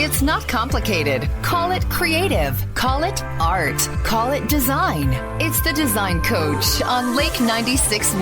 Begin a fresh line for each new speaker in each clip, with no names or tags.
It's not complicated. Call it creative. Call it art. Call it design. It's the Design Coach on Lake 96.1.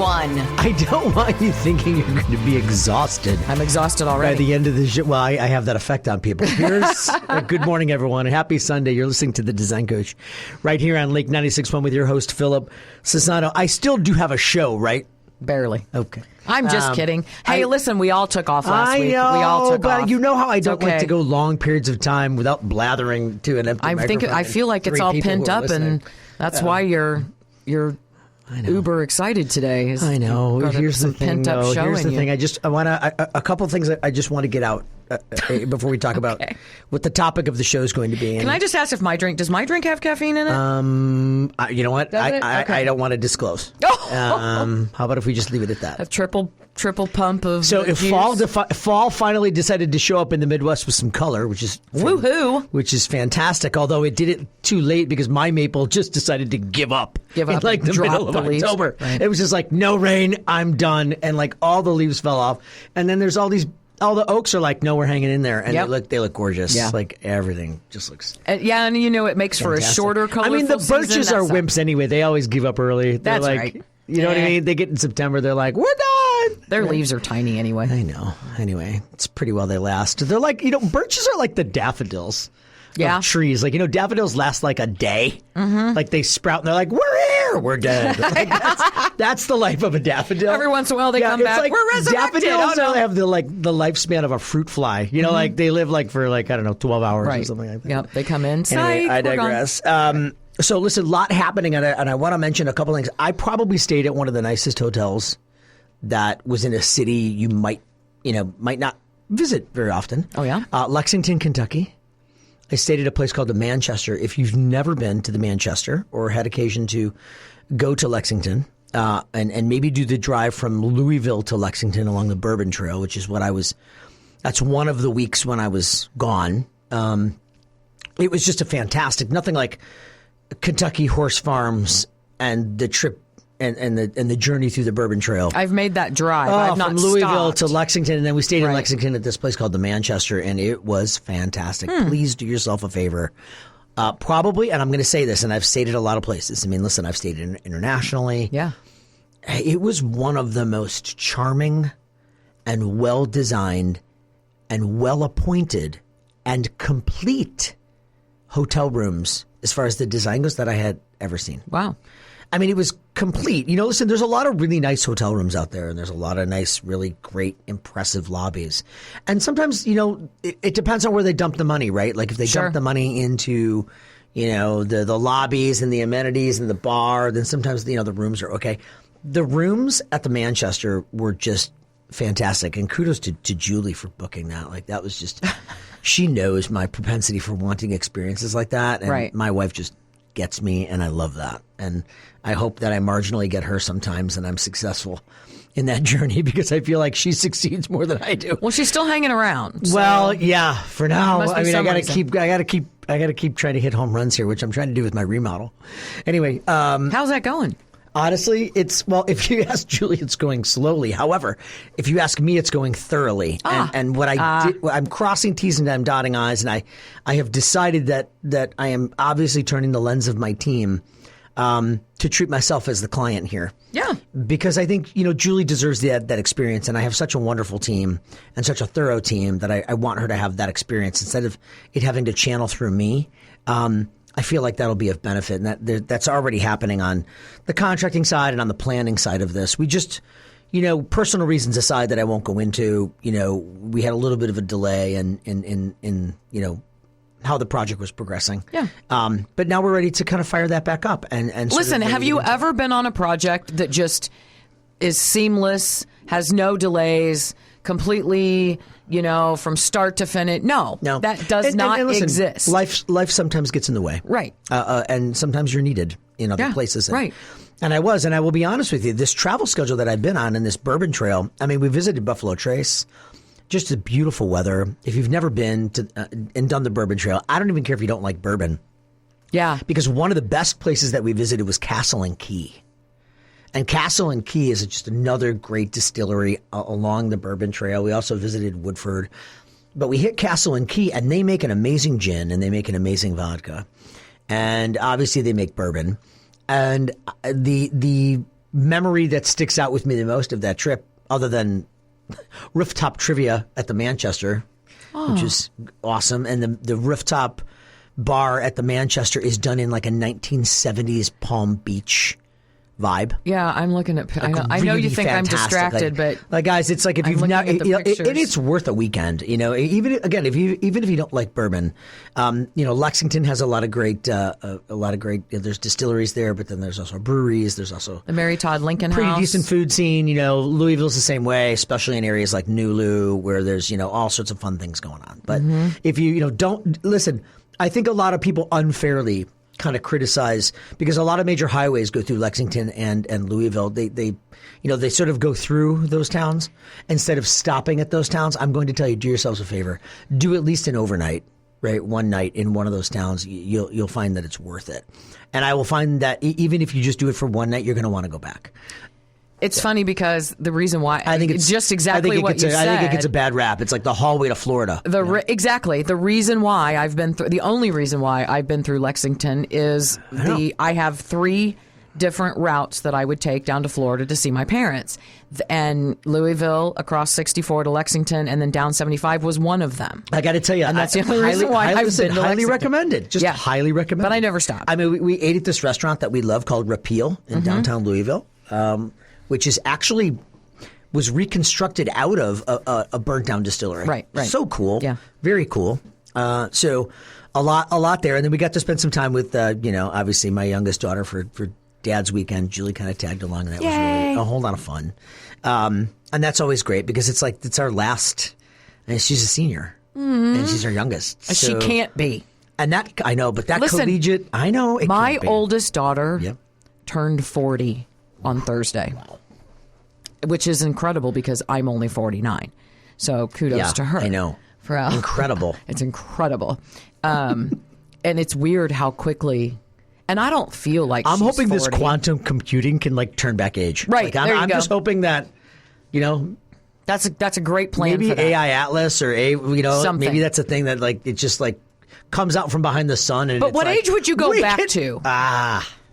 I don't want you thinking you're going to be exhausted.
I'm exhausted already.
By the end of the show. Well, I have that effect on people. Here's good morning, everyone. Happy Sunday. You're listening to the Design Coach right here on Lake 96.1 with your host, Philip Cesano. I still do have a show, right?
Barely.
Okay.
I'm just kidding. Hey, listen, we all took off last week. We all took off.
You know how I don't
okay.
like to go long periods of time without blathering to an empty microphone.
I feel like it's all pent up, and that's why you're uber excited today.
I know. Here's the thing. Here's the thing. I want a couple of things that I just want to get out before we talk about what the topic of the show is going to be.
Can I just ask if does my drink have caffeine in it?
You know what? I don't want to disclose. How about if we just leave it at that?
A triple pump of
so if fall finally decided to show up in the Midwest with some color, which is
woohoo,
which is fantastic. Although it did it too late because my maple just decided to give up in like the middle of October.
Right.
It was just like no rain, I'm done, and like all the leaves fell off. And then there's all the oaks are like, no, we're hanging in there, and they look gorgeous.
Yeah.
Like everything just looks.
And it makes fantastic. For a shorter, colorful
season. I mean, the birches are wimps anyway. They always give up early. They're
That's
like,
right.
You know what I mean? They get in September, they're like, we're done.
Their leaves are tiny anyway.
I know. Anyway, it's pretty well they last. They're like, birches are like the daffodils.
Yeah.
Of trees. Like, daffodils last like a day. Mm-hmm. Like they sprout and they're like, we're here. We're dead. Like, that's the life of a daffodil.
Every once in a while they come back. Like, we're resurrected.
Daffodils have the lifespan of a fruit fly. Like they live like for 12 hours or something like that.
Yep. They come in.
Anyway, I digress. So listen, a lot happening, and I want to mention a couple things. I probably stayed at one of the nicest hotels that was in a city you might not visit very often.
Oh yeah,
Lexington, Kentucky. I stayed at a place called the Manchester. If you've never been to the Manchester or had occasion to go to Lexington, and maybe do the drive from Louisville to Lexington along the Bourbon Trail, which is that's one of the weeks when I was gone. It was just a fantastic, nothing like Kentucky horse farms and the trip and the journey through the Bourbon Trail.
I've made that drive. I've not
from Louisville
stopped.
to Lexington, and then we stayed in Lexington at this place called the Manchester, and it was fantastic. Please do yourself a favor. Probably, and I'm going to say this, and I've stayed at a lot of places. I mean, listen, I've stayed internationally.
Yeah.
It was one of the most charming and well-designed and well-appointed and complete hotel rooms as far as the design goes that I had ever seen.
Wow.
I mean, it was complete. Listen, there's a lot of really nice hotel rooms out there, and there's a lot of nice, really great, impressive lobbies. And sometimes, it depends on where they dump the money, right? Like if they dump the money into, the lobbies and the amenities and the bar, then sometimes, the rooms are okay. The rooms at the Manchester were just fantastic. And kudos to Julie for booking that. Like that was just, she knows my propensity for wanting experiences like that. And my wife just gets me, and I love that. And I hope that I marginally get her sometimes, and I'm successful in that journey because I feel like she succeeds more than I do.
Well, she's still hanging around. So.
Well, yeah, for now. I mean, I gotta keep trying to hit home runs here, which I'm trying to do with my remodel. Anyway,
how's that going?
Honestly, if you ask Julie, it's going slowly. However, if you ask me, it's going thoroughly. And what I did, I'm crossing T's and I'm dotting I's, and I have decided that I am obviously turning the lens of my team to treat myself as the client here.
Yeah. Because
I think, Julie deserves that experience, and I have such a wonderful team and such a thorough team that I want her to have that experience instead of it having to channel through me. I feel like that'll be of benefit, and that's already happening on the contracting side and on the planning side of this. We just, personal reasons aside that I won't go into, we had a little bit of a delay in how the project was progressing.
Yeah.
But now we're ready to kind of fire that back up. And
listen, have you ever been on a project that just is seamless, has no delays, completely, from start to finish? No, that does not exist.
Life sometimes gets in the way.
Right.
And sometimes you're needed in other places.
Right.
And I will be honest with you, this travel schedule that I've been on in this Bourbon Trail, I mean, we visited Buffalo Trace. Just a beautiful weather. If you've never been to and done the Bourbon Trail, I don't even care if you don't like bourbon.
Yeah.
Because one of the best places that we visited was Castle and Key. And Castle and Key is just another great distillery along the Bourbon Trail. We also visited Woodford. But we hit Castle and Key, and they make an amazing gin and they make an amazing vodka, and obviously they make bourbon. And the memory that sticks out with me the most of that trip, other than rooftop trivia at the Manchester, which is awesome, and the rooftop bar at the Manchester is done in like a 1970s Palm Beach vibe.
Yeah, I'm looking at. I know you think I'm distracted, but
guys, it's like if you've not, it's worth a weekend. Even if you don't like bourbon, Lexington has a lot of great. There's distilleries there, but then there's also breweries. There's also
the Mary Todd Lincoln
pretty
House.
Decent food scene. Louisville's the same way, especially in areas like Nulu, where there's all sorts of fun things going on. But if you don't listen, I think a lot of people unfairly kind of criticize, because a lot of major highways go through Lexington and Louisville. They sort of go through those towns instead of stopping at those towns. I'm going to tell you, do yourselves a favor. Do at least an overnight, right? One night in one of those towns. You'll find that it's worth it. And I will find that even if you just do it for one night, you're going to want to go back.
It's funny because the reason why I think it's just exactly what you said.
I think it gets a bad rap. It's like the hallway to Florida.
Exactly. The reason why the only reason why I've been through Lexington is I have 3 different routes that I would take down to Florida to see my parents. And Louisville, across 64 to Lexington, and then down 75 was one of them.
I got to tell you,
and that's the only reason why I've been to
highly
Lexington.
Recommended. Just highly recommended.
But I never stopped.
I mean, we ate at this restaurant that we love called Repeal in downtown Louisville. Which is actually was reconstructed out of a burnt down distillery.
Right.
So cool.
Yeah.
Very cool. So a lot there. And then we got to spend some time with, obviously my youngest daughter for Dad's weekend. Julie kind of tagged along, and that was really a whole lot of fun. And that's always great because it's our last, and she's a senior and she's our youngest. So,
she can't be.
And that, I know, but that collegiate, I know.
My oldest daughter turned 40 on Thursday.
Wow.
Which is incredible because I'm only 49. So kudos to her.
I know. Incredible.
It's incredible. And it's weird how quickly, and I don't feel like
I'm hoping
40.
this quantum computing can turn back age.
Right.
I'm just hoping that,
that's a great plan.
Maybe
for that.
AI Atlas or
something.
Maybe that's a thing that it just comes out from behind the sun. And
but what age would you go back to?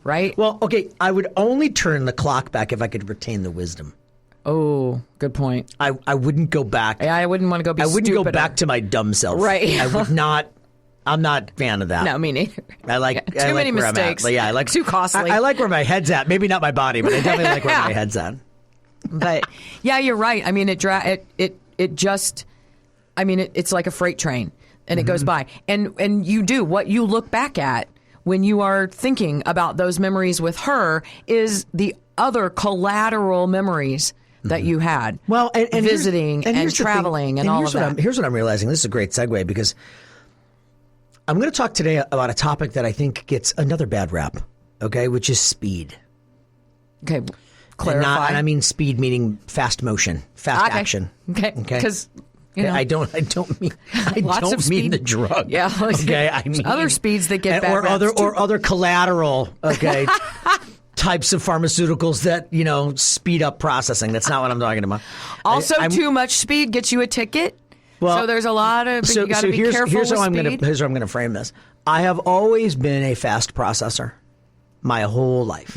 Right.
Well, okay. I would only turn the clock back if I could retain the wisdom.
Oh, good point.
I wouldn't go back.
I wouldn't want to go.
I wouldn't go back to my dumb self.
Right.
I would not. I'm not a fan of that.
No, me neither.
I like
too many mistakes.
I like
too costly.
I like where my head's at. Maybe not my body, but I definitely like where my head's at.
But yeah, you're right. I mean, it's like a freight train, and it goes by, and you do what you look back at when you are thinking about those memories with her is the other collateral memories that you had.
Well, and
visiting and traveling and all of that.
Here's what I'm realizing. This is a great segue because I'm going to talk today about a topic that I think gets another bad rap, okay, which is speed.
Okay, clarify.
And I mean speed meaning fast motion, fast action.
Okay, because
I don't mean the drug.
Yeah.
Okay. I mean
other speeds that get bad raps
or other collateral. Okay. Types of pharmaceuticals that speed up processing. That's not what I'm talking about.
Also, too much speed gets you a ticket. Well, so there's a lot of. You got to be careful with speed.
Here's how I'm going to frame this. I have always been a fast processor, my whole life.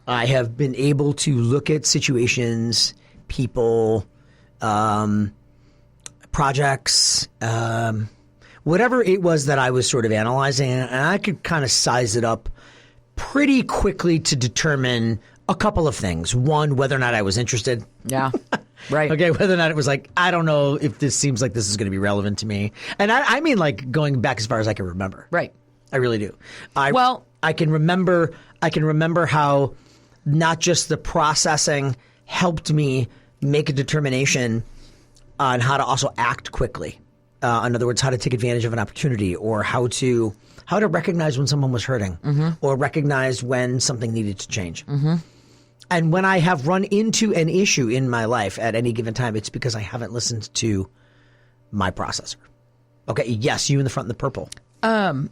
I have been able to look at situations, people, projects, whatever it was that I was sort of analyzing, and I could kind of size it up pretty quickly to determine a couple of things. One, whether or not I was interested.
Yeah. Right.
Okay, whether or not it was I don't know if this seems like this is going to be relevant to me. And I mean going back as far as I can remember.
Right.
I really do. I can remember how not just the processing helped me make a determination on how to also act quickly. In other words, how to take advantage of an opportunity, or how to recognize when someone was hurting, or recognize when something needed to change. And when I have run into an issue in my life at any given time, it's because I haven't listened to my processor. Okay, yes, you in the front in the purple.
I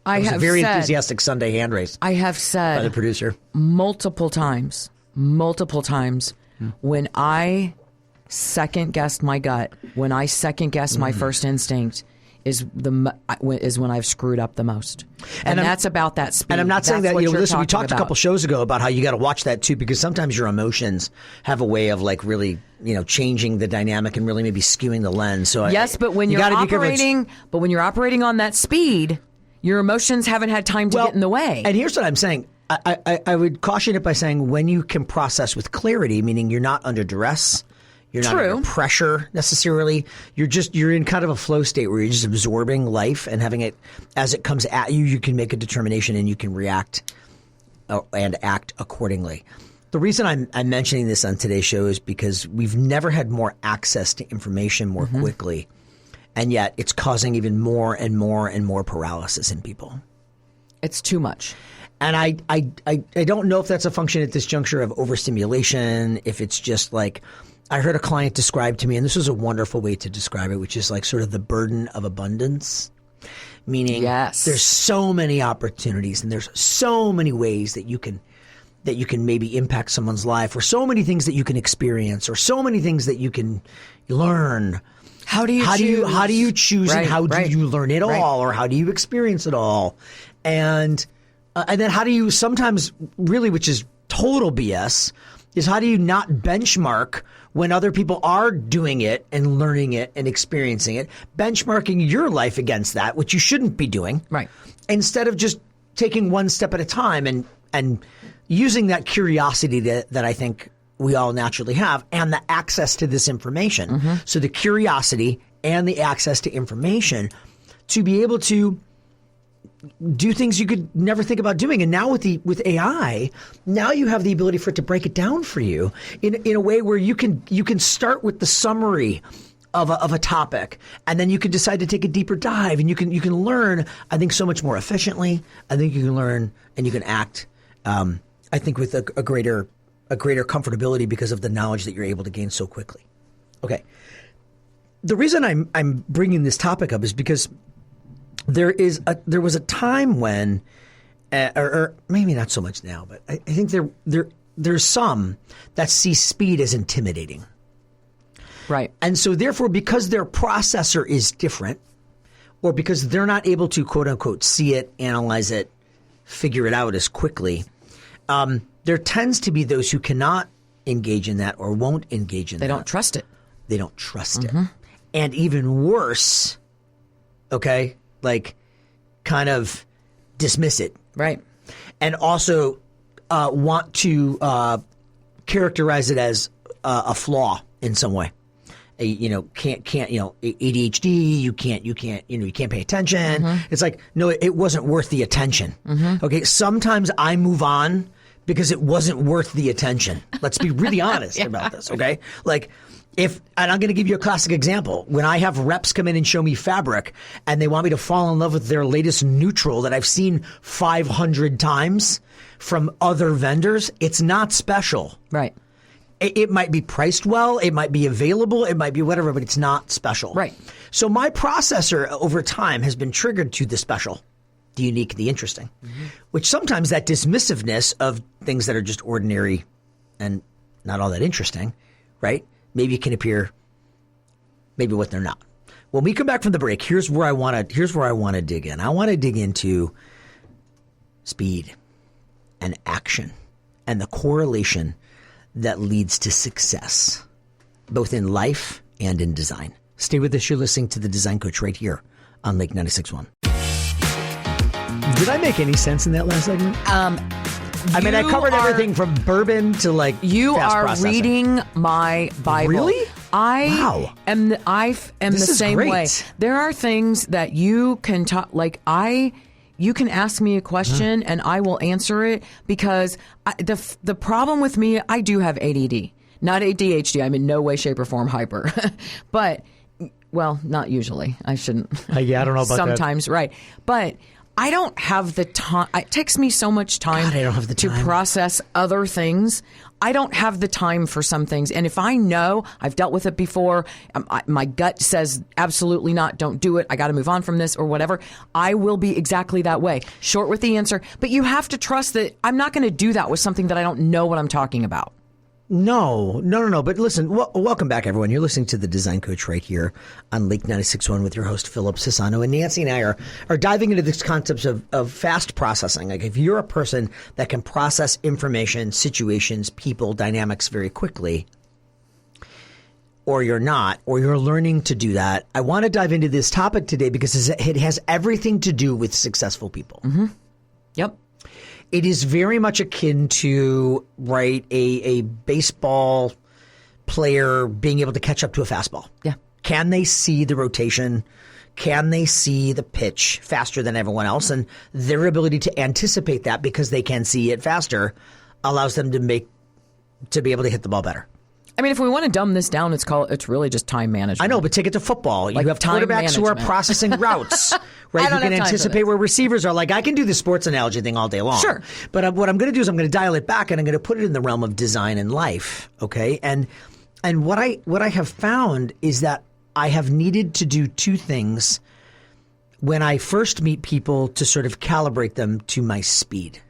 have
a very enthusiastic Sunday hand raise.
I have said
by the producer
multiple times when I second guessed my gut, when I second guess my first instinct, is when I've screwed up the most. And that's about that speed.
And I'm not saying that, listen, we talked
about
a couple shows ago about how you got to watch that too, because sometimes your emotions have a way of like really, changing the dynamic and really maybe skewing the lens. So
yes, but when you're operating on that speed, your emotions haven't had time to get in the way.
And here's what I'm saying. I would caution it by saying when you can process with clarity, meaning you're not under duress, you're not under pressure necessarily. You're in kind of a flow state where you're just absorbing life and having it as it comes at you. You can make a determination and you can react and act accordingly. The reason I'm mentioning this on today's show is because we've never had more access to information more quickly, and yet it's causing even more and more and more paralysis in people.
It's too much.
And I don't know if that's a function at this juncture of overstimulation, if it's just like, I heard a client describe to me, and this was a wonderful way to describe it, which is like sort of the burden of abundance, meaning there's so many opportunities and there's so many ways that you can maybe impact someone's life, or so many things that you can experience, or so many things that you can learn.
How do you choose
and how do you learn it all, or how do you experience it all? And then how do you sometimes really, which is total BS, is how do you not benchmark when other people are doing it and learning it and experiencing it, benchmarking your life against that, which you shouldn't be doing.
Right.
Instead of just taking one step at a time and using that curiosity that I think we all naturally have and the access to this information. So the curiosity and the access to information to be able to do things you could never think about doing. And now with AI, now you have the ability for it to break it down for you in a way where you can start with the summary of a topic, and then you can decide to take a deeper dive, and you can learn, I think, so much more efficiently. I think you can learn and you can act, I think, with a greater comfortability because of the knowledge that you're able to gain so quickly. Okay. The reason I'm bringing this topic up is because there was a time when, or maybe not so much now, but I think there's some that see speed as intimidating.
Right.
And so therefore, because their processor is different, or because they're not able to, quote unquote, see it, analyze it, figure it out as quickly, there tends to be those who cannot engage in that or won't engage in that.
They don't trust it.
They don't trust it. And even worse, okay, like kind of dismiss it.
Right.
And also want to characterize it as a flaw in some way. Can't ADHD, you can't pay attention. It's like, no, it wasn't worth the attention. Okay. Sometimes I move on because it wasn't worth the attention. Let's be really honest about this. Okay. Like, and I'm going to give you a classic example. When I have reps come in and show me fabric and they want me to fall in love with their latest neutral that I've seen 500 times from other vendors, it's not special.
Right.
It might be priced well, it might be available, it might be whatever, but it's not special.
Right.
So my processor over time has been triggered to the special, the unique, the interesting, which sometimes that dismissiveness of things that are just ordinary and not all that interesting, right? Maybe it can appear maybe what they're not. When we come back from the break, here's where I want to dig in. I want to dig into speed and action and the correlation that leads to success, both in life and in design. Stay with us. You're listening to The Design Coach right here on Lake 96.1. Did I make any sense in that last segment? I mean, I covered everything from bourbon to like
you
fast
are
processing.
Reading my Bible.
Really?
I am the same way. There are things that you can talk you can ask me a question and I will answer it because the problem with me, I do have ADD, not ADHD. I'm in no way, shape, or form hyper, but well, not usually. I shouldn't.
Yeah, I don't know about
sometimes,
that.
Right, but I don't have the time. It takes me so much time to process other things. I don't have the time for some things. And if I know I've dealt with it before, my gut says absolutely not, don't do it, I got to move on from this or whatever, I will be exactly that way. Short with the answer. But you have to trust that I'm not going to do that with something that I don't know what I'm talking about.
No. But listen, welcome back, everyone. You're listening to The Design Coach right here on Lake 96.1 with your host, Philip Sassano. And Nancy and I are diving into this concepts of fast processing. Like if you're a person that can process information, situations, people, dynamics very quickly, or you're not, or you're learning to do that, I want to dive into this topic today because it has everything to do with successful people.
Mm-hmm. Yep.
It is very much akin to, right, a baseball player being able to catch up to a fastball.
Yeah.
Can they see the rotation? Can they see the pitch faster than everyone else? And their ability to anticipate that because they can see it faster allows them to be able to hit the ball better.
I mean, if we want to dumb this down, it's really just time management.
I know, but take it to football.
Like
you have quarterbacks who are processing routes, right? You can anticipate where receivers are. Like, I can do the sports analogy thing all day long.
Sure.
But what I'm going to do is I'm going to dial it back and I'm going to put it in the realm of design and life, okay? And what I have found is that I have needed to do two things when I first meet people to sort of calibrate them to my speed.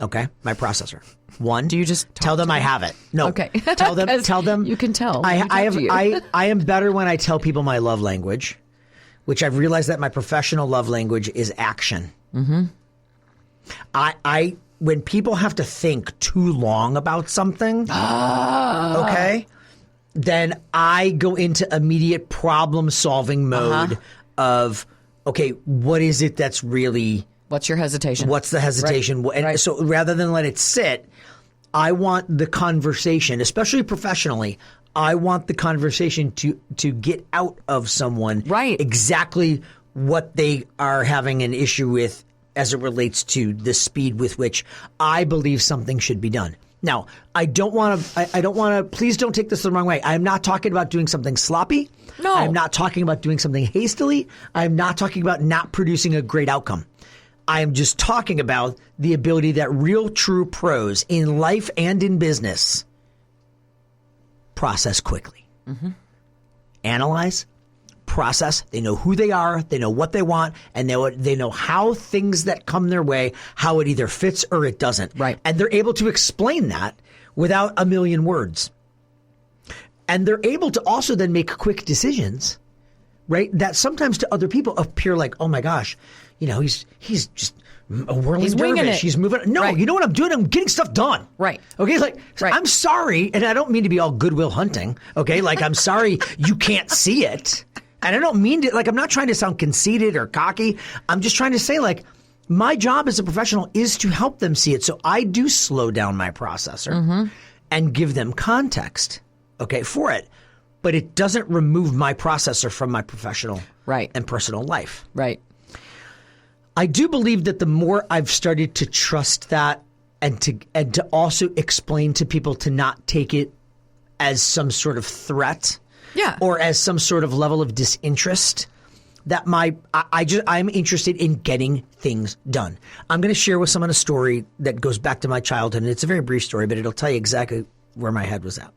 Okay? My processor. One,
do you just
tell them I have it? No.
Okay.
Tell them.
You can tell.
I am better when I tell people my love language, which I've realized that my professional love language is action. Mm-hmm. When people have to think too long about something, okay, then I go into immediate problem solving mode of, okay, what is it that's really...
What's your hesitation?
What's the hesitation? Right. And so rather than let it sit, I want the conversation, especially professionally, I want the conversation to get out of someone exactly what they are having an issue with as it relates to the speed with which I believe something should be done. Now, I don't want to, please don't take this the wrong way. I'm not talking about doing something sloppy.
No.
I'm not talking about doing something hastily. I'm not talking about not producing a great outcome. I am just talking about the ability that real, true pros in life and in business process quickly. Mm-hmm. Analyze, process. They know who they are. They know what they want. And they know how things that come their way, how it either fits or it doesn't.
Right.
And they're able to explain that without a million words. And they're able to also then make quick decisions, right? That sometimes to other people appear like, oh my gosh, he's just a whirling dervish. He's moving. No, You know what I'm doing? I'm getting stuff done.
Right.
Okay. I'm sorry. And I don't mean to be all goodwill hunting. Okay. Like, I'm sorry you can't see it. And I don't mean to, I'm not trying to sound conceited or cocky. I'm just trying to say, my job as a professional is to help them see it. So I do slow down my processor and give them context, for it. But it doesn't remove my processor from my professional and personal life.
Right.
I do believe that the more I've started to trust that and to also explain to people to not take it as some sort of threat or as some sort of level of disinterest, that I'm interested in getting things done. I'm going to share with someone a story that goes back to my childhood, and it's a very brief story, but it'll tell you exactly where my head was at.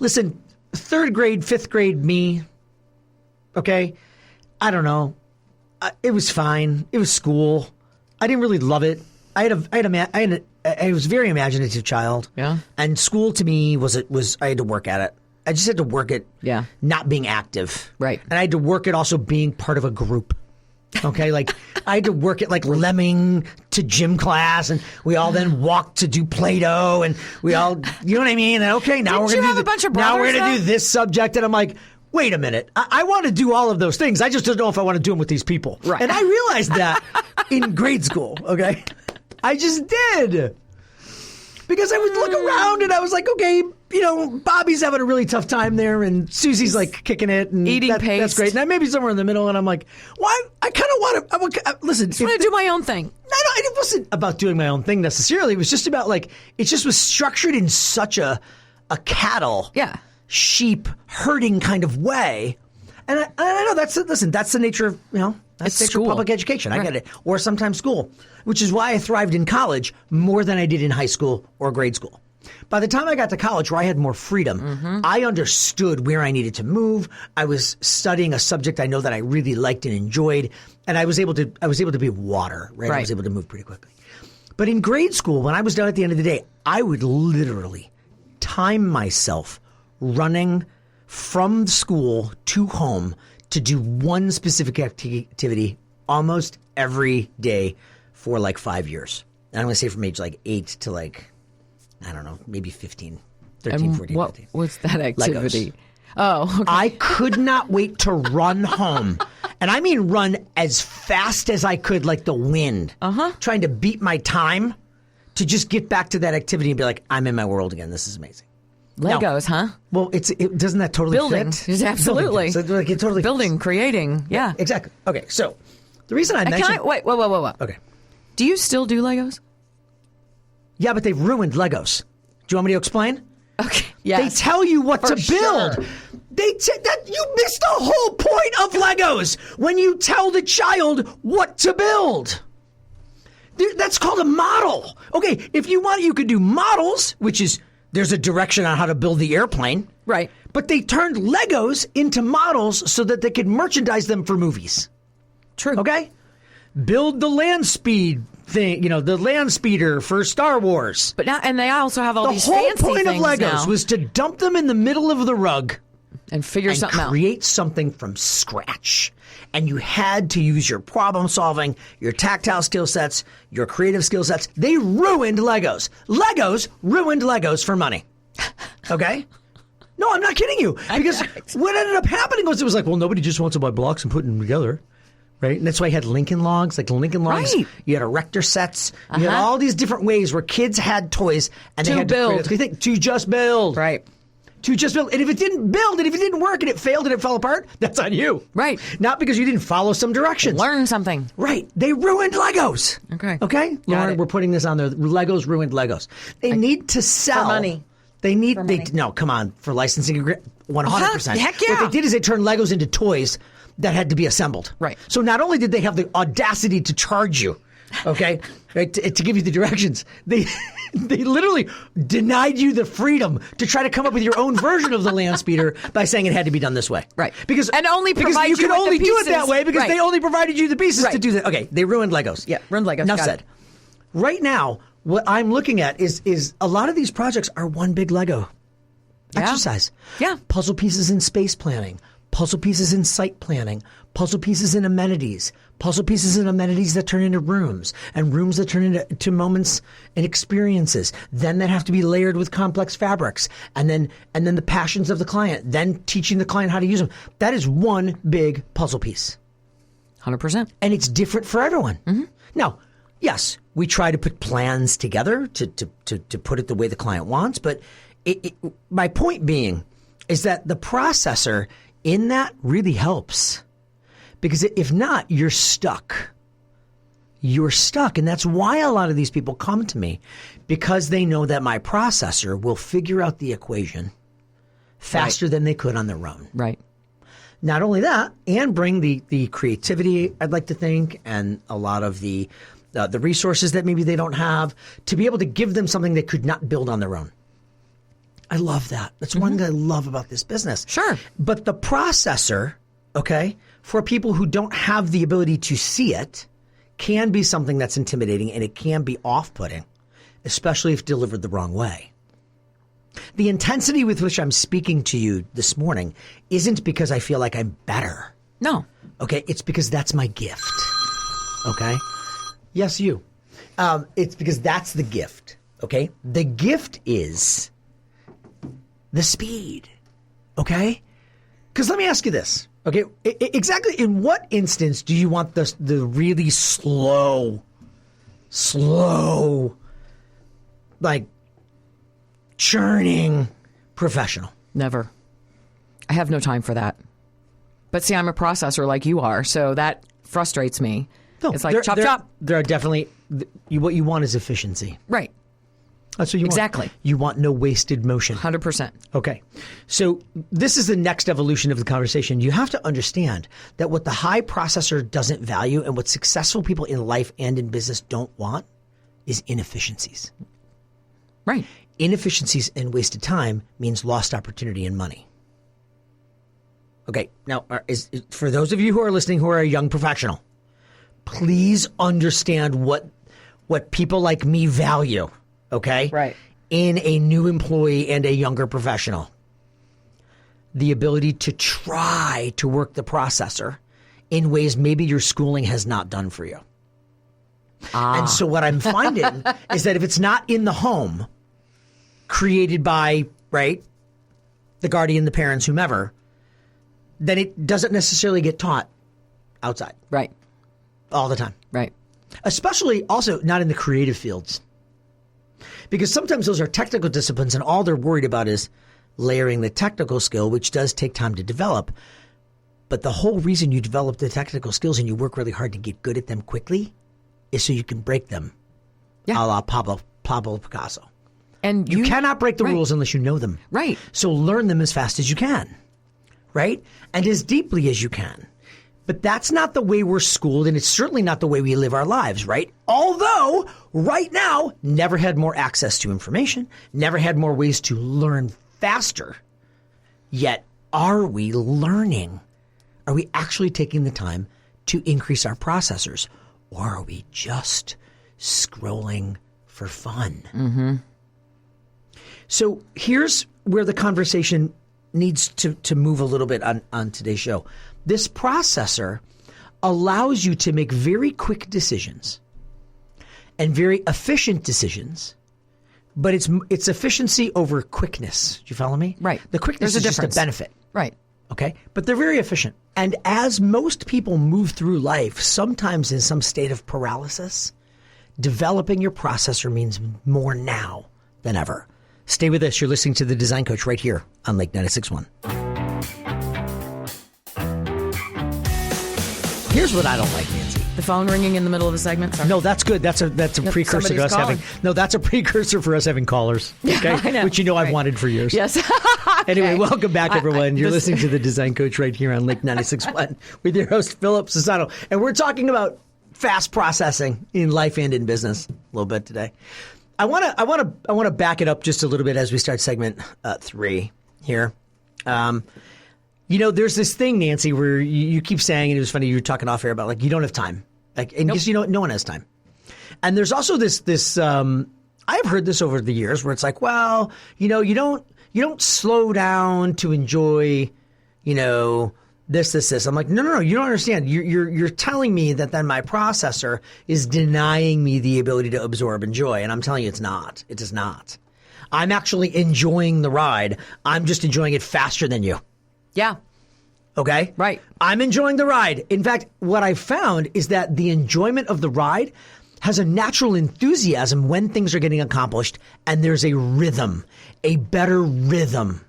Listen, 3rd grade, 5th grade me, okay, I don't know. It was fine. It was school. I didn't really love it. I was a very imaginative child.
Yeah.
And school to me was I had to work at it. I just had to work at not being active.
Right.
And I had to work at also being part of a group. Okay. I had to work at lemming to gym class, and we all then walked to do Play-Doh, and we all, you know what I mean? And okay, now we're going to do this subject. And I'm like, wait a minute. I want to do all of those things. I just don't know if I want to do them with these people.
Right.
And I realized that in grade school, okay? I just did. Because I would look around and I was like, okay, Bobby's having a really tough time there, and Susie's kicking it. And
eating paste.
That's great. And I may be somewhere in the middle, and I'm like, why? I kind of want to, listen.
I want to do my own thing.
No, it wasn't about doing my own thing necessarily. It was just about it just was structured in such a cattle.
Yeah.
Sheep herding kind of way. And I know that's the nature of, that's the nature of public education. I get it. Or sometimes school, which is why I thrived in college more than I did in high school or grade school. By the time I got to college, where I had more freedom, I understood where I needed to move. I was studying a subject I know that I really liked and enjoyed, and I was able to be water, right? I was able to move pretty quickly. But in grade school, when I was done at the end of the day, I would literally time myself running from school to home to do one specific activity almost every day for like 5 years. And I'm going to say from age like 8 to like, I don't know, maybe 15, 13, 14,
what
15.
was that activity?
Legos.
Oh, okay.
I could not wait to run home. And I mean run as fast as I could like the wind. Trying to beat my time to just get back to that activity and be like, I'm in my world again. This is amazing.
Legos, huh?
Well, it doesn't that totally
building.
fit?
Absolutely.
So, like, it totally
building,
fits.
creating. Yeah.
Exactly. Okay, so the reason I mentioned...
Wait.
Okay.
Do you still do Legos?
Yeah, but they've ruined Legos. Do you want me to explain?
Okay. Yes.
They tell you what to build.
Sure.
You missed the whole point of Legos when you tell the child what to build. That's called a model. Okay, if you want, you could do models, which is there's a direction on how to build the airplane.
Right.
But they turned Legos into models so that they could merchandise them for movies.
True.
Okay? Build the land speed thing, the land speeder for Star Wars.
But now, and they also have all these
fancy
fancy
things. The whole point of Legos
now.
was to dump them in the middle of the rug
and figure something out.
Create something from scratch. And you had to use your problem solving, your tactile skill sets, your creative skill sets. They ruined Legos. Legos ruined Legos for money. Okay? No, I'm not kidding you. Because what ended up happening was it was like, well, nobody just wants to buy blocks and put them together. Right? And that's why you had Lincoln Logs. Like Lincoln Logs,
right.
You had erector sets. You had all these different ways where kids had toys and they had
build.
to just build.
Right.
To just build. And if it didn't build, and if it didn't work, and it failed, and it fell apart, that's on you.
Right.
Not because you didn't follow some directions.
Learn something.
Right. They ruined Legos.
Okay.
Okay? Lauren, we're putting this on there. Legos ruined Legos. They need to sell.
For money.
They need, no, come on. For licensing, 100%.
Heck yeah.
What they did is they turned Legos into toys that had to be assembled.
Right.
So not only did they have the audacity to charge you, okay, right, to give you the directions, they literally denied you the freedom to try to come up with your own version of the land speeder by saying it had to be done this way.
Right.
Because you could only do it that way because they only provided you the pieces to do that. Okay, they ruined Legos.
Yeah, ruined Legos.
Enough said. Right now, what I'm looking at is a lot of these projects are one big Lego exercise.
Yeah.
Puzzle pieces in space planning. Puzzle pieces in site planning, puzzle pieces in amenities, puzzle pieces in amenities that turn into rooms, and rooms that turn into moments and experiences. Then that have to be layered with complex fabrics, and then the passions of the client, then teaching the client how to use them. That is one big puzzle piece.
100%.
And it's different for everyone. Mm-hmm. Now, yes, we try to put plans together to put it the way the client wants, but my point being is that the processor in that really helps, because if not, you're stuck. You're stuck. And that's why a lot of these people come to me, because they know that my processor will figure out the equation faster than they could on their own.
Right.
Not only that, and bring the creativity, I'd like to think, and a lot of the resources that maybe they don't have to be able to give them something they could not build on their own. I love that. That's one thing I love about this business.
Sure.
But the processor, okay, for people who don't have the ability to see it, can be something that's intimidating, and it can be off-putting, especially if delivered the wrong way. The intensity with which I'm speaking to you this morning isn't because I feel like I'm better.
No.
Okay, it's because that's my gift. Okay? Yes, you. It's because that's the gift. Okay? The gift is the speed, okay? Because let me ask you this, okay? Exactly in what instance do you want the really slow, like churning professional?
Never. I have no time for that. But see, I'm a processor like you are, so that frustrates me. No, it's like chop.
There are definitely, what you want is efficiency.
Right.
That's what you want.
Exactly.
You want no wasted motion.
100%.
Okay. So this is the next evolution of the conversation. You have to understand that what the high processor doesn't value and what successful people in life and in business don't want is inefficiencies.
Right.
Inefficiencies and wasted time means lost opportunity and money. Okay. Now, for those of you who are listening who are a young professional, please understand what what people like me value, okay?
Right.
In a new employee and a younger professional. The ability to try to work the processor in ways maybe your schooling has not done for you. And so what I'm finding is that if it's not in the home, created by, right, the guardian, the parents, whomever, then it doesn't necessarily get taught outside.
Right.
All the time.
Right.
Especially also not in the creative fields. Because sometimes those are technical disciplines and all they're worried about is layering the technical skill, which does take time to develop. But the whole reason you develop the technical skills and you work really hard to get good at them quickly is so you can break them, a la Pablo Picasso.
And
you cannot break the rules unless you know them.
Right.
So learn them as fast as you can, right? And as deeply as you can. But that's not the way we're schooled, and it's certainly not the way we live our lives, right? Although, right now, never had more access to information, never had more ways to learn faster. Yet, are we learning? Are we actually taking the time to increase our processors? Or are we just scrolling for fun? Mm-hmm. So here's where the conversation needs to move a little bit on today's show. This processor allows you to make very quick decisions and very efficient decisions, but it's efficiency over quickness. Do you follow me?
Right.
The quickness is just a benefit.
Right.
Okay? But they're very efficient. And as most people move through life, sometimes in some state of paralysis, developing your processor means more now than ever. Stay with us. You're listening to The Design Coach right here on Lake 96.1. Here's what I don't like, Nancy.
The phone ringing in the middle of the segment? Sorry.
No, that's good. That's a precursor to us
calling.
that's a precursor for us having callers. Okay?
I know.
Which I've wanted for years.
Yes.
Anyway, welcome back, everyone. You're listening to The Design Coach right here on Lake 96.1 with your host, Philip Cesano. And we're talking about fast processing in life and in business a little bit today. I want to back it up just a little bit as we start segment 3 here. There's this thing, Nancy, where you keep saying, and it was funny, you were talking off air about like you don't have time, because no one has time. And there's also this I've heard this over the years where it's like, well, you don't slow down to enjoy, this. I'm like, no, you don't understand. You're telling me that then my processor is denying me the ability to absorb and joy. And I'm telling you it's not. It is not. I'm actually enjoying the ride. I'm just enjoying it faster than you.
Yeah.
Okay?
Right.
I'm enjoying the ride. In fact, what I've found is that the enjoyment of the ride has a natural enthusiasm when things are getting accomplished, and there's a rhythm, a better rhythm.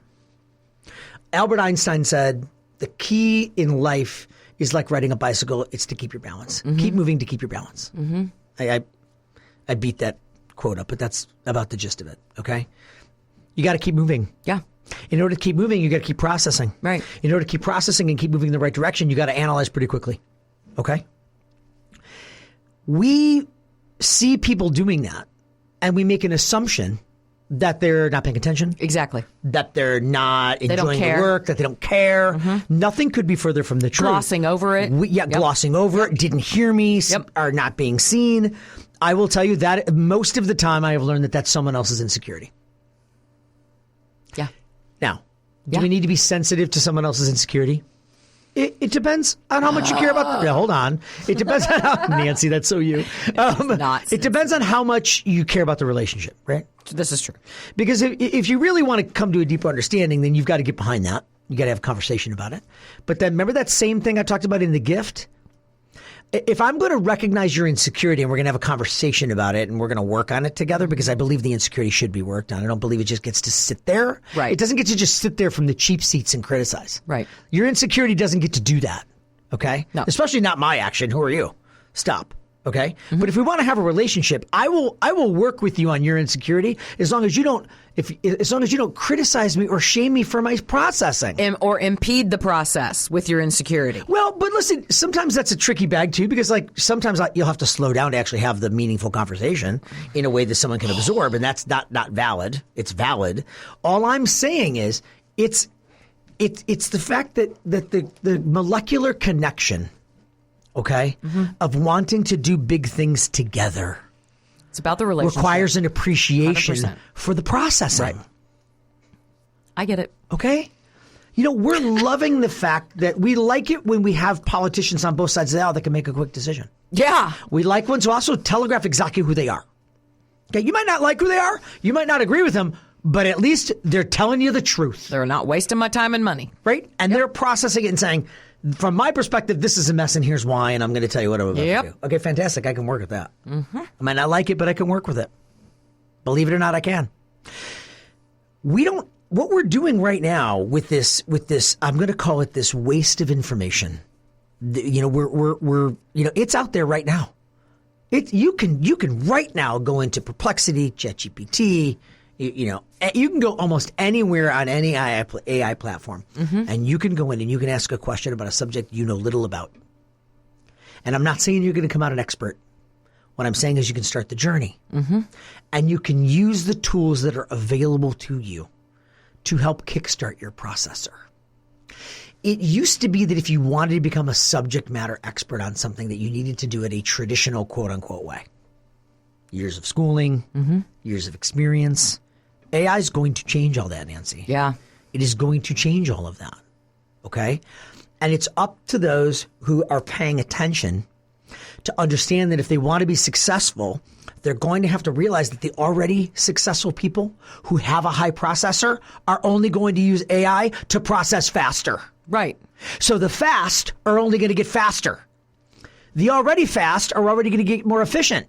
Albert Einstein said, the key in life is like riding a bicycle. It's to keep your balance. Mm-hmm. Keep moving to keep your balance. Mm-hmm. I beat that quote up, but that's about the gist of it. Okay? You got to keep moving.
Yeah.
In order to keep moving, you got to keep processing.
Right.
In order to keep processing and keep moving in the right direction, you got to analyze pretty quickly. Okay? We see people doing that, and we make an assumption that they're not paying attention.
Exactly.
That they're not enjoying the work, that they don't care. Mm-hmm. Nothing could be further from the truth.
Glossing over it.
Glossing over it. Didn't hear me. Are not being seen. I will tell you that most of the time I have learned that that's someone else's insecurity.
Yeah.
Now, do we need to be sensitive to someone else's insecurity? It depends on how much you care about them. Yeah, hold on. It depends on how, Nancy, that's so you. It depends on how much you care about the relationship, right?
This is true.
Because if you really want to come to a deeper understanding, then you've got to get behind that. You got to have a conversation about it. But then remember that same thing I talked about in the gift? If I'm going to recognize your insecurity and we're going to have a conversation about it and we're going to work on it together, because I believe the insecurity should be worked on. I don't believe it just gets to sit there.
Right.
It doesn't get to just sit there from the cheap seats and criticize.
Right.
Your insecurity doesn't get to do that. Okay?
No.
Especially not my action. Who are you? Stop. Okay? Mm-hmm. But if we want to have a relationship, I will work with you on your insecurity as long as you don't criticize me or shame me for my processing.
Or impede the process with your insecurity.
Well, but listen, sometimes that's a tricky bag too, because sometimes you'll have to slow down to actually have the meaningful conversation in a way that someone can absorb, and that's not valid. It's valid. All I'm saying is it's the fact that the molecular connection, okay, of wanting to do big things together,
It's about the relationship.
Requires an appreciation
100%.
for the processing.
Right. I get it.
Okay? We're loving the fact that we like it when we have politicians on both sides of the aisle that can make a quick decision.
Yeah.
We like ones who also telegraph exactly who they are. Okay? You might not like who they are. You might not agree with them, but at least they're telling you the truth.
They're not wasting my time and money.
Right? And they're processing it and saying, from my perspective, this is a mess and here's why, and I'm going to tell you what I'm about to do. Okay, fantastic. I can work with that. Mm-hmm. I might not like it, but I can work with it. Believe it or not, I can. What we're doing right now with this, I'm going to call it this waste of information. We're it's out there right now. You can right now go into Perplexity, ChatGPT. You can go almost anywhere on any AI platform, and you can go in and you can ask a question about a subject you know little about. And I'm not saying you're going to come out an expert. What I'm saying is you can start the journey, and you can use the tools that are available to you to help kickstart your processor. It used to be that if you wanted to become a subject matter expert on something, that you needed to do it a traditional quote-unquote way. Years of schooling, years of experience. AI is going to change all that, Nancy.
Yeah.
It is going to change all of that. Okay? And it's up to those who are paying attention to understand that if they want to be successful, they're going to have to realize that the already successful people who have a high processor are only going to use AI to process faster.
Right.
So the fast are only going to get faster. The already fast are already going to get more efficient.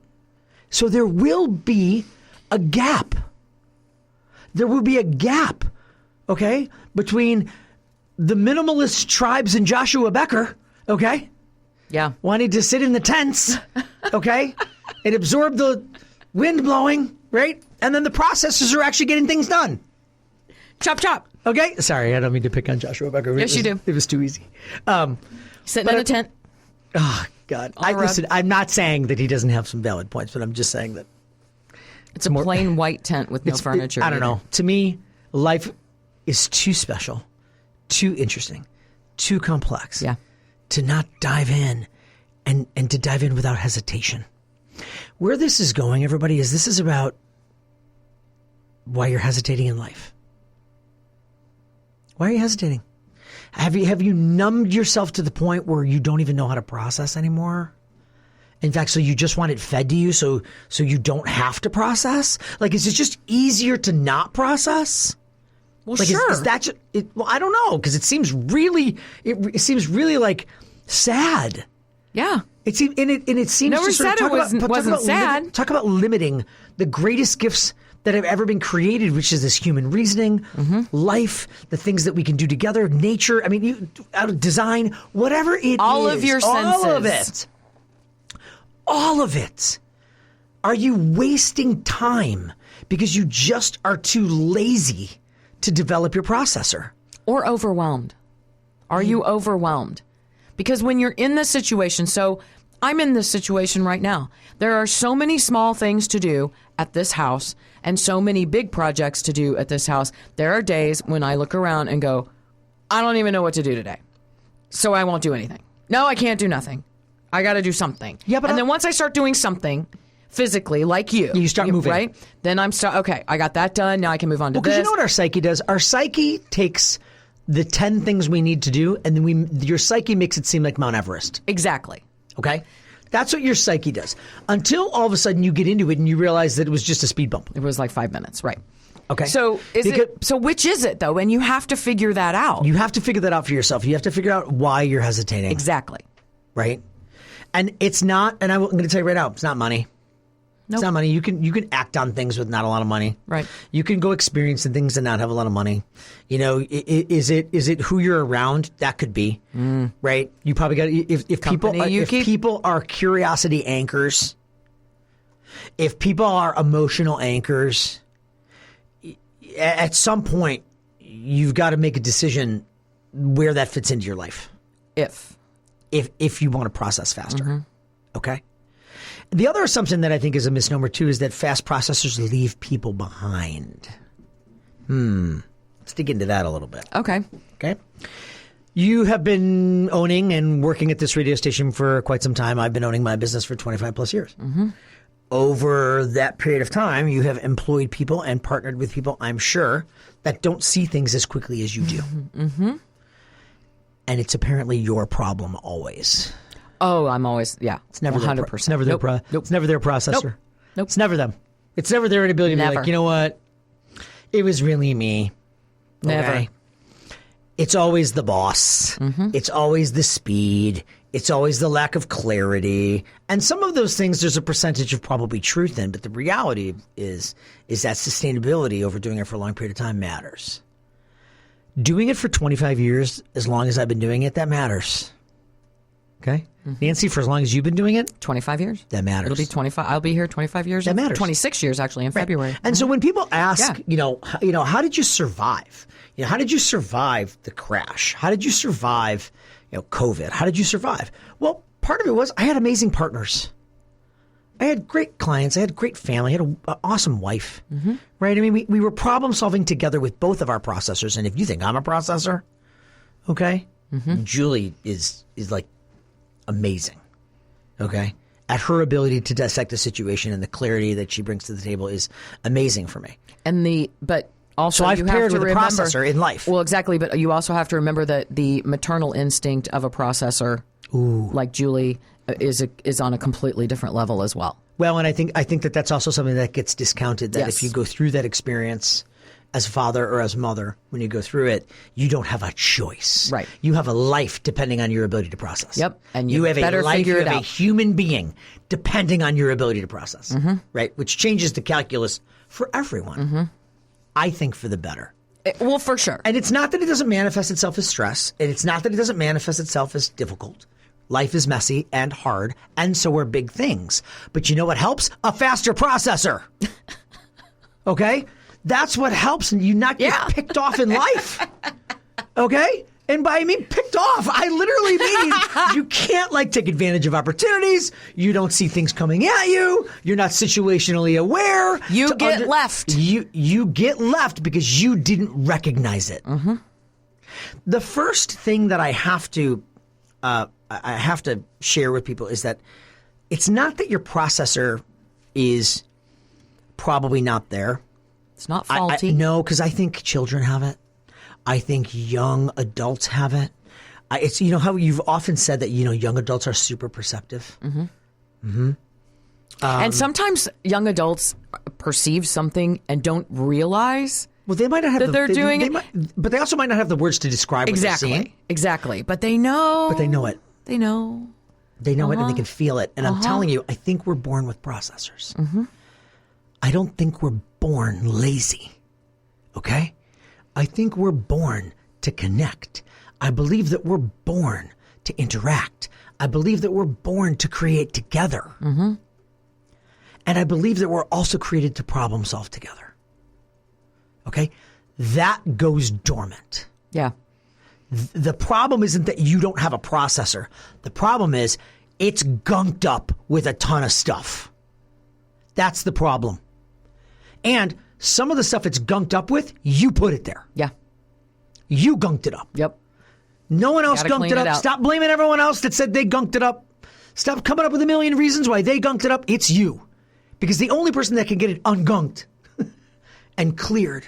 So there will be a gap. There will be a gap, okay, between the minimalist tribes and Joshua Becker, okay?
Yeah.
Wanting to sit in the tents, okay, and absorb the wind blowing, right? And then the processors are actually getting things done.
Chop, chop.
Okay? Sorry, I don't mean to pick on Joshua Becker.
Yes, you do.
It was too easy.
Sitting in a tent.
Oh, God. Listen, I'm not saying that he doesn't have some valid points, but I'm just saying that
it's a plain white tent with no furniture.
I don't know. To me, life is too special, too interesting, too complex to not dive in and to dive in without hesitation. Where this is going, everybody, is this is about why you're hesitating in life. Why are you hesitating? Have you numbed yourself to the point where you don't even know how to process anymore? In fact, so you just want it fed to you so you don't have to process? Like, is it just easier to not process?
Well,
like,
sure.
Is that just, well, I don't know, because it seems really like sad.
Yeah.
It seems
Never said it wasn't sad.
Talk about limiting the greatest gifts that have ever been created, which is this human reasoning, life, the things that we can do together, nature. I mean, design, whatever it
all
is.
Of your senses.
All of it. All of it. Are you wasting time because you just are too lazy to develop your processor?
Or overwhelmed? Are you overwhelmed? Because when you're in this situation, so I'm in this situation right now. There are so many small things to do at this house and so many big projects to do at this house. There are days when I look around and go, I don't even know what to do today. So I won't do anything. No, I can't do nothing. I got to do something.
Yeah, but
then once I start doing something physically, like you
start moving.
Right? Then okay, I got that done. Now I can move on to this.
Because you know what our psyche does? Our psyche takes the 10 things we need to do, and then your psyche makes it seem like Mount Everest.
Exactly.
Okay? That's what your psyche does. Until all of a sudden you get into it and you realize that it was just a speed bump.
It was like 5 minutes, right?
Okay.
So which is it though? And you have to figure that out.
You have to figure that out for yourself. You have to figure out why you're hesitating.
Exactly.
Right? And it's not, and I'm going to tell you right now, it's not money. Nope. It's not money. You can act on things with not a lot of money.
Right.
You can go experience things and not have a lot of money. You know, is it who you're around? That could be. Right. You probably got if people are curiosity anchors, if people are emotional anchors, at some point you've got to make a decision where that fits into your life. If you want to process faster. Okay. The other assumption that I think is a misnomer, too, is that fast processors leave people behind. Let's dig into that a little bit.
Okay.
You have been owning and working at this radio station for quite some time. I've been owning my business for 25 plus years. over that period of time, you have employed people and partnered with people, I'm sure, that don't see things as quickly as you do.
Mm-hmm.
And it's apparently your problem always.
Oh, I'm always,
It's never
100%.
It's never their It's never their processor.
Nope.
It's never them. It's never their inability to be like, you know what? It was really me.
Never.
Okay? It's always the boss.
Mm-hmm.
It's always the speed. It's always the lack of clarity. And some of those things, there's a percentage of probably truth in, but the reality is that sustainability over doing it for a long period of time matters. Doing it for 25 years, as long as I've been doing it, that matters. Okay? Mm-hmm. Nancy, for as long as you've been doing it?
25 years.
That matters.
It'll be 25. I'll be here 25 years.
That matters.
26 years, actually, in February.
And so when people ask, how did you survive? How did you survive the crash? How did you survive, COVID? How did you survive? Well, part of it was I had amazing partners. I had great clients. I had a great family. I had an awesome wife, right? I mean, we were problem solving together with both of our processors. And if you think I'm a processor, okay, Julie is like amazing, okay? At her ability to dissect the situation and the clarity that she brings to the table is amazing for me.
But also,
so I've
you
paired
have to
with a
remember,
processor in life.
Well, exactly. But you also have to remember that the maternal instinct of a processor, like Julie, is on a completely different level as well.
Well, and I think that that's also something that gets discounted. That if you go through that experience as a father or as a mother, when you go through it, you don't have a choice.
Right.
You have a life depending on your ability to process.
Yep. And
you have
better
a life.
Figure
you
it
have
out.
a human being depending on your ability to process. Right. Which changes the calculus for everyone. I think for the better.
Well, for sure.
And it's not that it doesn't manifest itself as stress, and it's not that it doesn't manifest itself as difficult. Life is messy and hard, and so are big things. But you know what helps? A faster processor. Okay? That's what helps you not get picked off in life. Okay? And by I mean picked off, I literally mean you can't take advantage of opportunities. You don't see things coming at you. You're not situationally aware.
You get left.
You get left because you didn't recognize it. The first thing that I have to share with people is that it's not that your processor is probably not there.
It's not faulty.
No, because I think children have it. I think young adults have it. It's how you've often said that young adults are super perceptive.
And sometimes young adults perceive something and don't realize.
Well, they might not have
that they're doing it,
but they also might not have the words to describe what they're seeing.
Exactly, but they know.
But they know it.
They know.
They know it, and they can feel it. And I'm telling you, I think we're born with processors. I don't think we're born lazy. Okay. I think we're born to connect. I believe that we're born to interact. I believe that we're born to create together. And I believe that we're also created to problem solve together. Okay? That goes dormant.
Yeah.
The problem isn't that you don't have a processor. The problem is it's gunked up with a ton of stuff. That's the problem. And some of the stuff it's gunked up with, you put it there.
Yeah.
You gunked it up.
Yep.
No one else gunked it up. Stop blaming everyone else that said they gunked it up. Stop coming up with a million reasons why they gunked it up. It's you. Because the only person that can get it ungunked and cleared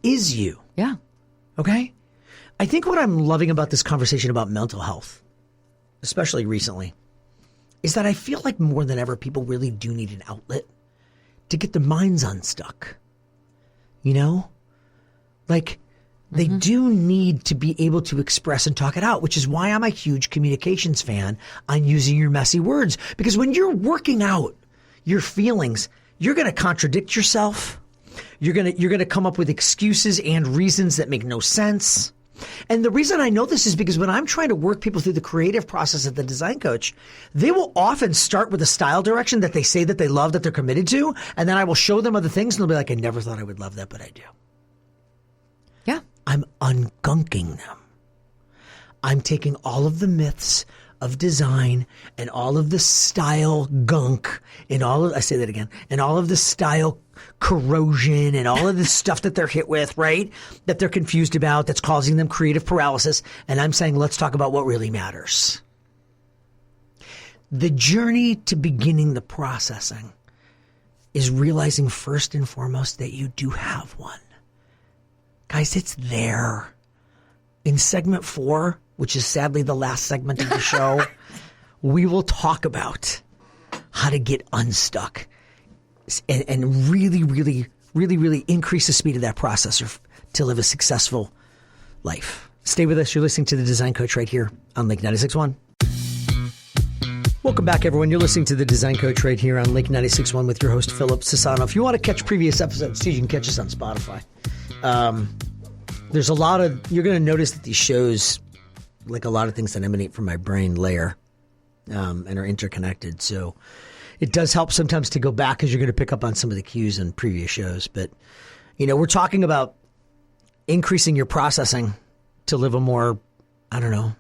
is you.
Yeah.
Okay? I think what I'm loving about this conversation about mental health, especially recently, is that I feel like more than ever people really do need an outlet to get their minds unstuck. They do need to be able to express and talk it out, which is why I'm a huge communications fan on using your messy words. Because when you're working out your feelings, you're going to contradict yourself. You're going to come up with excuses and reasons that make no sense. And the reason I know this is because when I'm trying to work people through the creative process at the Design Coach, they will often start with a style direction that they say that they love, that they're committed to. And then I will show them other things and they'll be like, I never thought I would love that, but I do.
Yeah.
I'm ungunking them. I'm taking all of the myths of design and all of the style gunk and all of the style corrosion and all of the stuff that they're hit with, right? That they're confused about, that's causing them creative paralysis. And I'm saying, let's talk about what really matters. The journey to beginning the processing is realizing first and foremost that you do have one. Guys, it's there. In segment 4, which is sadly the last segment of the show, we will talk about how to get unstuck and really, really, really, really increase the speed of that processor to live a successful life. Stay with us. You're listening to The Design Coach right here on Lake 96.1. Welcome back, everyone. You're listening to The Design Coach right here on Lake 96.1 with your host, Philip Sassano. If you want to catch previous episodes, too, you can catch us on Spotify. There's a lot of, you're going to notice that these shows, like a lot of things that emanate from my brain, layer and are interconnected. So it does help sometimes to go back because you're going to pick up on some of the cues in previous shows. But, you know, we're talking about increasing your processing to live a more, I don't know,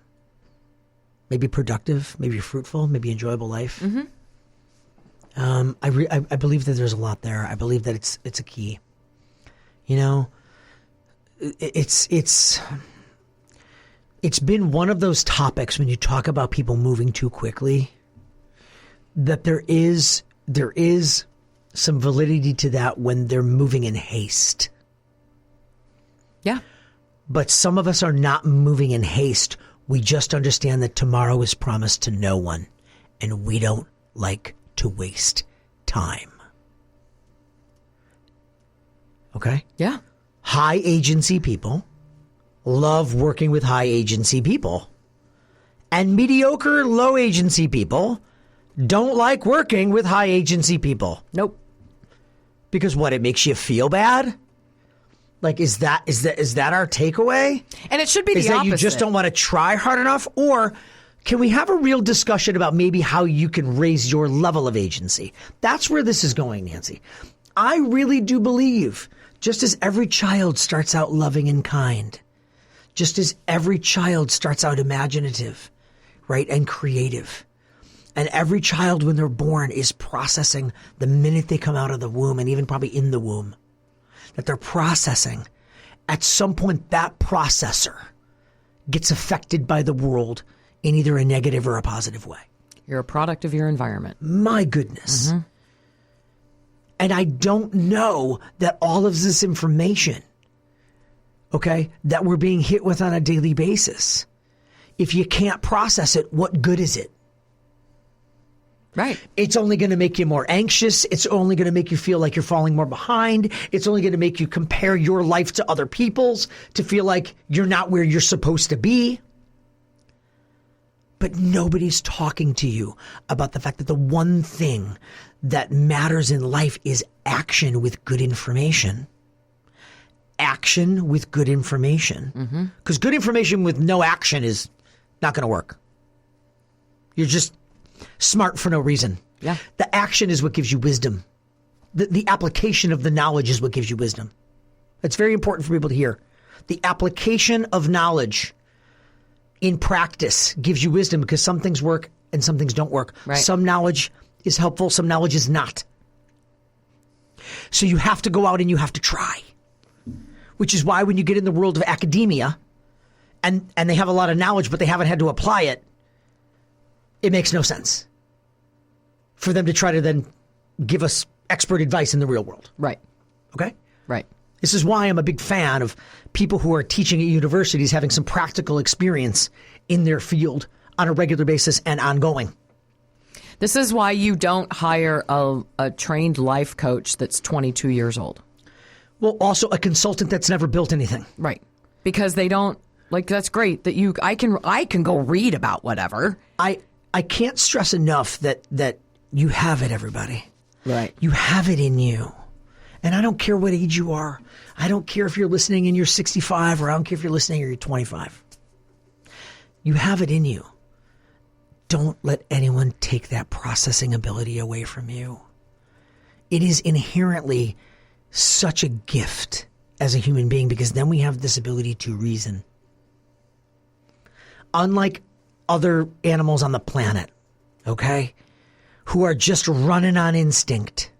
maybe productive, maybe fruitful, maybe enjoyable life. Mm-hmm. I believe that there's a lot there. I believe that it's a key. You know, it's been one of those topics when you talk about people moving too quickly that there is some validity to that when they're moving in haste.
Yeah.
But some of us are not moving in haste. We just understand that tomorrow is promised to no one, and we don't like to waste time. Okay?
Yeah.
High agency people love working with high agency people. And mediocre, low agency people don't like working with high agency people.
Nope.
Because what? It makes you feel bad? Like, is that our takeaway?
And it should be the opposite.
Is that you just don't want to try hard enough? Or can we have a real discussion about maybe how you can raise your level of agency? That's where this is going, Nancy. I really do believe, just as every child starts out loving and kind, just as every child starts out imaginative, right, and creative, and every child when they're born is processing the minute they come out of the womb, and even probably in the womb, that they're processing, at some point that processor gets affected by the world in either a negative or a positive way.
You're a product of your environment.
My goodness. Mm-hmm. And I don't know that all of this information, okay, that we're being hit with on a daily basis, if you can't process it, what good is it?
Right.
It's only going to make you more anxious. It's only going to make you feel like you're falling more behind. It's only going to make you compare your life to other people's to feel like you're not where you're supposed to be. But nobody's talking to you about the fact that the one thing that matters in life is action with good information. Action with good information. Because good information with no action is not going to work. You're just smart for no reason.
Yeah.
The action is what gives you wisdom. The application of the knowledge is what gives you wisdom. It's very important for people to hear. The application of knowledge in practice gives you wisdom because some things work and some things don't work.
Right.
Some knowledge is helpful, some knowledge is not. So you have to go out and you have to try. Which is why when you get in the world of academia and they have a lot of knowledge but they haven't had to apply it, it makes no sense for them to try to then give us expert advice in the real world.
Right.
Okay?
Right.
This is why I'm a big fan of people who are teaching at universities having some practical experience in their field on a regular basis and ongoing.
This is why you don't hire a trained life coach that's 22 years old.
Well, also a consultant that's never built anything.
Right. Because they don't, like, that's great that I can go read about whatever.
I can't stress enough that you have it, everybody.
Right.
You have it in you. And I don't care what age you are. I don't care if you're listening and you're 65 or I don't care if you're listening or you're 25. You have it in you. Don't let anyone take that processing ability away from you. It is inherently such a gift as a human being because then we have this ability to reason. Unlike other animals on the planet, okay, who are just running on instinct,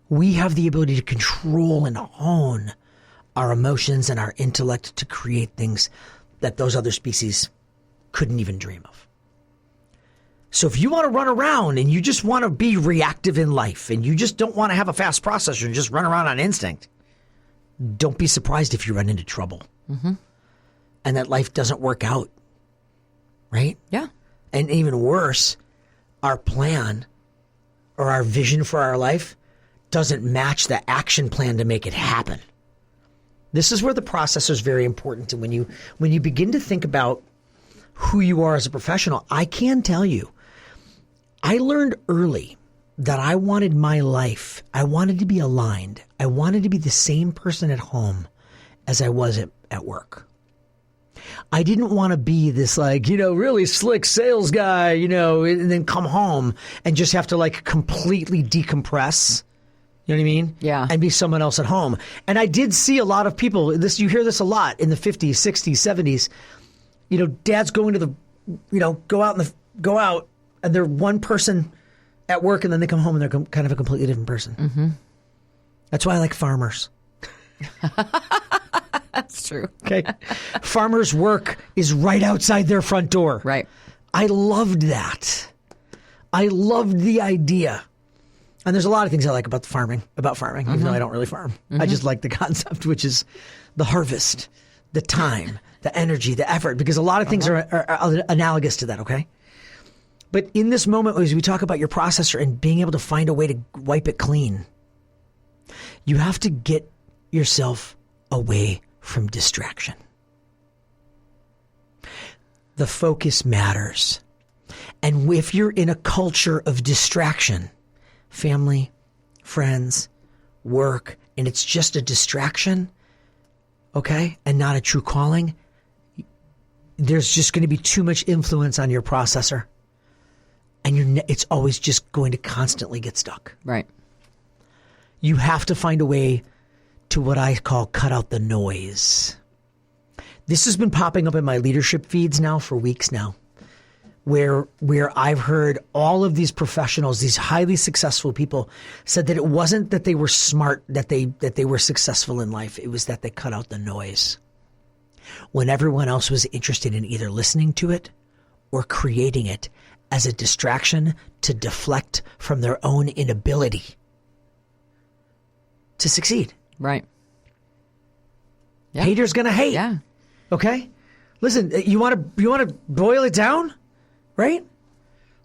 we have the ability to control and hone our emotions and our intellect to create things that those other species couldn't even dream of. So if you want to run around and you just want to be reactive in life and you just don't want to have a fast processor and just run around on instinct, don't be surprised if you run into trouble and that life doesn't work out. Right?
Yeah.
And even worse, our plan or our vision for our life doesn't match the action plan to make it happen. This is where the processor is very important. And when you begin to think about who you are as a professional, I can tell you, I learned early that I wanted my life, I wanted to be aligned. I wanted to be the same person at home as I was at work. I didn't want to be this really slick sales guy, and then come home and just have to completely decompress. You know what I mean?
Yeah.
And be someone else at home. And I did see a lot of people, you hear this a lot in the 50s, 60s, 70s. Dads go into go out and they're one person at work and then they come home and they're kind of a completely different person. Mm-hmm. That's why I like farmers.
That's true.
Okay. Farmers' work is right outside their front door.
Right.
I loved that. I loved the idea. And there's a lot of things I like about farming, even though I don't really farm. I just like the concept, which is the harvest, the time, the energy, the effort, because a lot of things are analogous to that, okay? But in this moment, as we talk about your processor and being able to find a way to wipe it clean, you have to get yourself away from distraction. The focus matters. And if you're in a culture of distraction, family, friends, work, and it's just a distraction, okay, and not a true calling, there's just going to be too much influence on your processor. And it's always just going to constantly get stuck.
Right.
You have to find a way to what I call cut out the noise. This has been popping up in my leadership feeds now for weeks now, where I've heard all of these professionals, these highly successful people, said that it wasn't that they were smart, that they were successful in life. It was that they cut out the noise. When everyone else was interested in either listening to it or creating it as a distraction to deflect from their own inability to succeed.
Right.
Yeah. Haters gonna hate.
Yeah.
Okay? Listen, you want to boil it down? Right?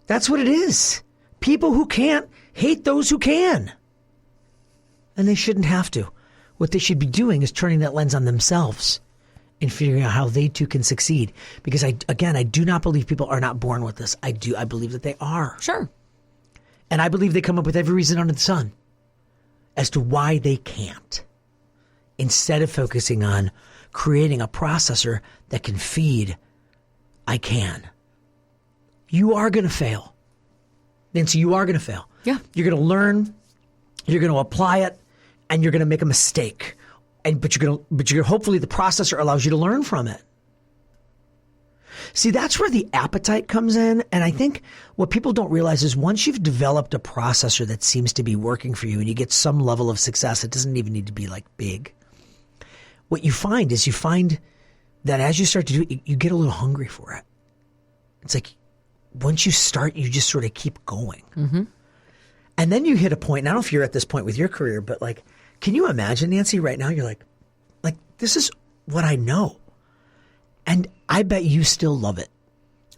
That's what it is. People who can't hate those who can. And they shouldn't have to. What they should be doing is turning that lens on themselves and figuring out how they too can succeed. Because I do not believe people are not born with this. I believe that they are.
Sure.
And I believe they come up with every reason under the sun as to why they can't. Instead of focusing on creating a processor that can feed, I can. You are going to fail. Nancy, you are going to fail.
Yeah.
You're going to learn, you're going to apply it, and you're going to make a mistake. But you're hopefully the processor allows you to learn from it. See, that's where the appetite comes in. And I think what people don't realize is once you've developed a processor that seems to be working for you and you get some level of success, it doesn't even need to be big. What you find is that as you start to do it, you get a little hungry for it. It's like once you start, you just sort of keep going. Mm-hmm. And then you hit a point, and I don't know if you're at this point with your career, but can you imagine, Nancy, right now, you're like, this is what I know. And I bet you still love it.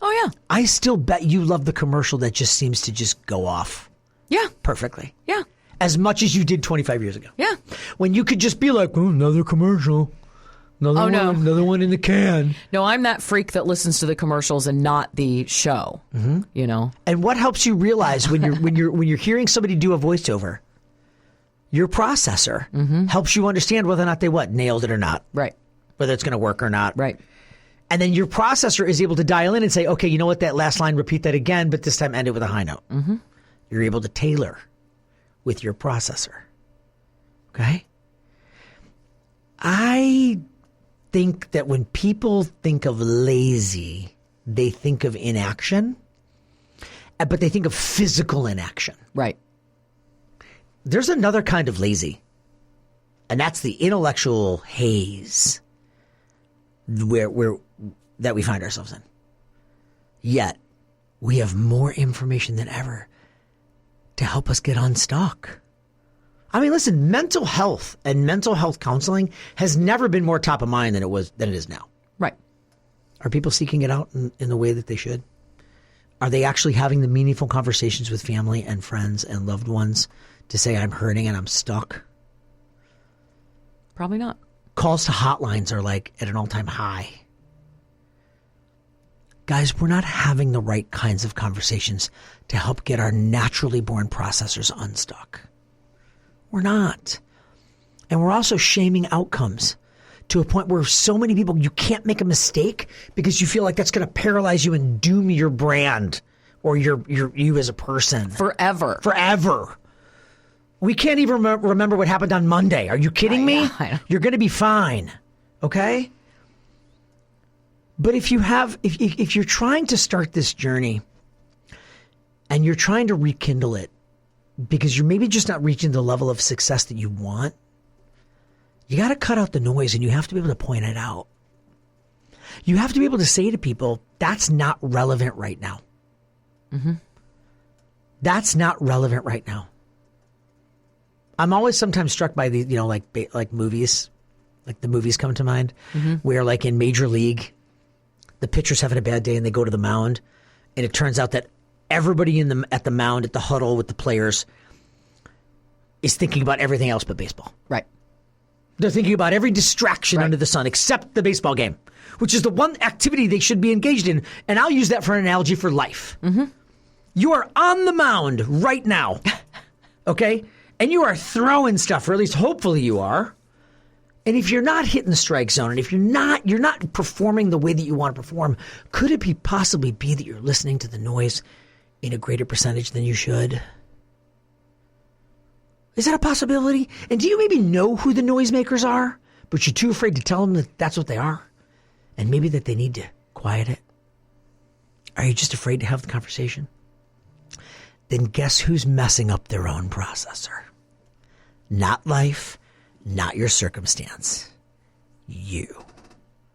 Oh, yeah.
I still bet you love the commercial that just seems to just go off.
Yeah.
Perfectly.
Yeah.
As much as you did 25 years ago.
Yeah.
When you could just be like, another commercial. Another one in the can.
No, I'm that freak that listens to the commercials and not the show. Mm-hmm.
And what helps you realize when you're hearing somebody do a voiceover, your processor helps you understand whether or not they nailed it or not.
Right.
Whether it's going to work or not.
Right.
And then your processor is able to dial in and say, okay, you know what, that last line, repeat that again, but this time end it with a high note. Mm-hmm. You're able to tailor with your processor. Okay? I think that when people think of lazy, they think of inaction, but they think of physical inaction.
Right.
There's another kind of lazy, and that's the intellectual haze that we find ourselves in. Yet, we have more information than ever to help us get unstuck. I mean, listen, mental health and mental health counseling has never been more top of mind than it is now.
Right.
Are people seeking it out in the way that they should? Are they actually having the meaningful conversations with family and friends and loved ones to say, I'm hurting and I'm stuck?
Probably not.
Calls to hotlines are like at an all-time high. Guys, we're not having the right kinds of conversations to help get our naturally born processors unstuck. We're not. And we're also shaming outcomes to a point where so many people, you can't make a mistake because you feel like that's going to paralyze you and doom your brand or you as a person.
Forever.
We can't even remember what happened on Monday. Are you kidding me? You're going to be fine. Okay? But if you're trying to start this journey and you're trying to rekindle it because you're maybe just not reaching the level of success that you want, you got to cut out the noise and you have to be able to point it out. You have to be able to say to people, that's not relevant right now. Mm-hmm. That's not relevant right now. I'm always sometimes struck by the, like movies, like the movies come to mind, where like in Major League, the pitcher's having a bad day and they go to the mound, and it turns out that everybody at the mound, at the huddle with the players, is thinking about everything else but baseball.
Right.
They're thinking about every distraction under the sun except the baseball game, which is the one activity they should be engaged in. And I'll use that for an analogy for life. Mm-hmm. You are on the mound right now, okay? And you are throwing stuff, or at least hopefully you are. And if you're not hitting the strike zone, and if you're not performing the way that you want to perform, could it possibly be that you're listening to the noise in a greater percentage than you should? Is that a possibility? And do you maybe know who the noisemakers are, but you're too afraid to tell them that that's what they are? And maybe that they need to quiet it? Are you just afraid to have the conversation? Then guess who's messing up their own processor? Not life, not your circumstance. You.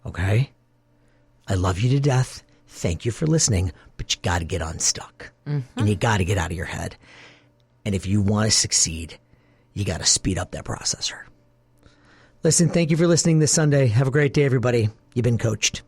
Okay? I love you to death. Thank you for listening, but you got to get unstuck. Mm-hmm. And you got to get out of your head. And if you want to succeed, you got to speed up that processor. Listen, thank you for listening this Sunday. Have a great day, everybody. You've been coached.